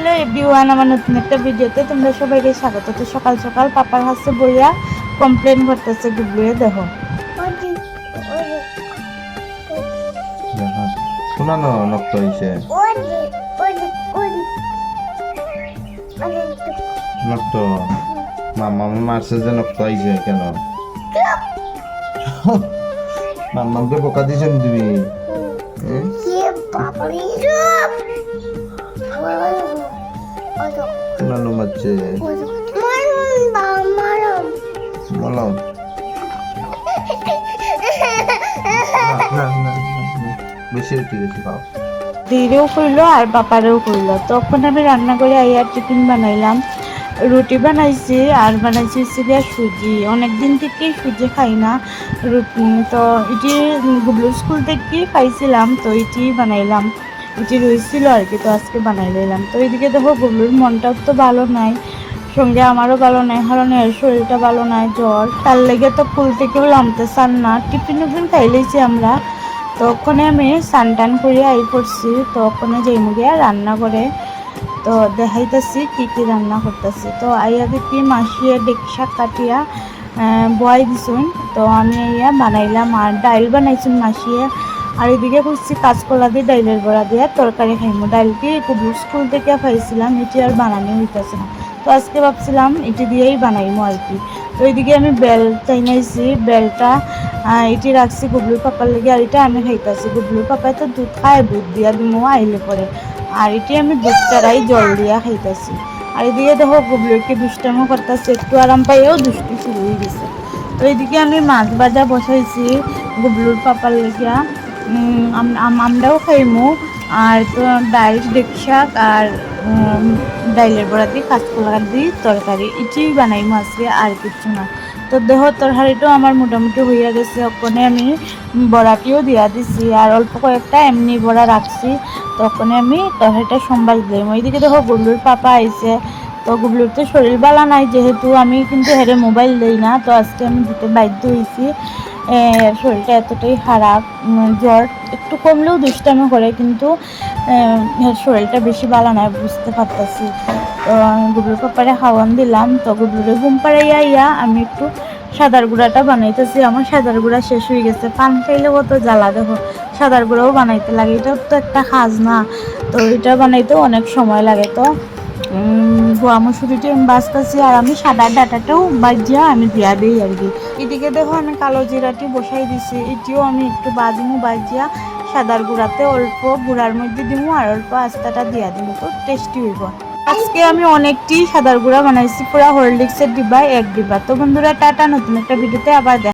Hello everyone, আমার নতুন একটা ভিডিওতে তোমরা সবাইকে স্বাগত। তো সকাল সকাল পাপার হাতে বইয়া কমপ্লেন করতেছে গুবলুয়ে দেখো শোনানো নক্ত হয়েছে নক্ত মামা মারছে যে নক্ত হয়েছে কেন মামাকে বোকা দিয়েছেন তুমি শোনানো মারছে মলাম বেশি ঠিক আছে খাও। দিদিও করলো আর বাপারেও করলো। তখন আমি রান্না করে আইয়ার টিফিন বানাইলাম, রুটি বানাইছি আর বানাইছি সিরিয়া সুজি। অনেকদিন থেকেই সুজি খাই না রুটি, তো এটি গুবলুর স্কুল থেকে খাইছিলাম, তো এটি বানাইলাম। এটি রয়েছিল আর কি, তো আজকে বানাই নিলাম। তো এইদিকে দেখো গুবলুর মনটাও তো ভালো নাই, সঙ্গে আমারও ভালো নাই, কারণ এর শরীরটা ভালো নাই, জ্বর। তার লেগে তো ফুল থেকেও নামতে চান না। টিফিন খাইলেছি আমরা। তখন আমি স্নান টান করে আই পড়ছি, তখন যাইমু গিয়া রান্না করে তো দেখাইতেছি কি রান্না করতেছি। তো আইয়া দেখি মাসিয়া ডেকি শাক কাটিয়া বয় দিছুন, তো আমি আইয়া বানাইলাম আর ডাইল বানাইছুন মাসিয়া। আর এদিকে করছি কাঁচকলা দিয়ে ডাইলের বড়া দিয়ে তরকারি খাইমু। ডাইলটি কুবুর স্কুল থেকে পাইছিলাম, এটি আর বানানো হইতেছে না, তো আজকে ভাবছিলাম এটি দিয়েই বানাইমু আর কি। তো এইদিকে আমি বেল চাইনাইছি, বেলটা এটি রাখছি গুবলুর পাপার লেগে, আর এটা আমি খাইতেছি। গুবলুর পাপায় তো দুধ খায়, দুধ দিয়া দিমু আইলে পরে, আর এটি আমি দুধ চারাই জল দিয়া খাইতেছি। আর এদিকে দেখো গুবলুরকে দুষ্টামো করতেছে, একটু আরাম পাইও দুষ্টু শুরু হয়ে গেছে। তো এইদিকে আমি মাছ ভাজা বসাইছি গুবলুর পাপার লেগিয়া, আমরাও খাইমু। আর তো ডাইল ডেকি শাক আর ডাইলের বড়া দিয়ে কাঁচকলা দিয়ে তরকারি এটি বানাইমু আজকে, আর কিছু না। তো দেহ তরকারিটাও আমার মোটামুটি হইয়া গেছে। ওখানে আমি বড়াটিও দিয়া দিছি আর অল্প কয়েকটা এমনি বড়া রাখছি, তখন আমি তরকারিটা সম্বাস দিলাম। ওইদিকে দেখো গুবলুর পাপা আইছে, তো গুবলুর তো শরীর ভালো নাই, যেহেতু আমি কিন্তু হেরে মোবাইল দিই না, তো আজকে আমি দিতে বাধ্য হয়েছি। শরীরটা এতটাই খারাপ, জ্বর একটু কমলেও দুষ্টামি করে, কিন্তু শরীরটা বেশি ভালো নয় বুঝতে পারতেছি। তো গুবলুর পাপারে খাওয়ান দিলাম, তো গুবলুরে ঘুম পাড়াইয়া ইয়া আমি একটু সাদার গুঁড়াটা বানাইতেছি। আমার সাদার গুঁড়া শেষ হয়ে গেছে, পান খাইলে কত জ্বালা দেখো, সাদার গুঁড়াও বানাইতে লাগে, এটাও তো একটা কাজ না, তো এটা বানাইতেও অনেক সময় লাগে। তো গোয়া মসুরিটি আমি বাঁচতেছি আর আমি সাদা ডাটাটাও বাজিয়া আমি দিয়া দিই আর কি। এদিকে দেখো আমি কালো জিরাটি বসাই দিছি, এটিও আমি একটু বাজমু, বাজিয়া সাদার গুঁড়াতে অল্প গুঁড়ার মধ্যে দিমু আর অল্প আস্তাটা দিয়া দিমু, তো টেস্টি হইব। আজকে আমি অনেকটি সাদার গুঁড়া বানাইছি, পুরা হরলিক্সের ডিব্বা 1 ডিব্বা। তো বন্ধুরা টাটা, নতুন একটা ভিডিওতে আবার দেখা।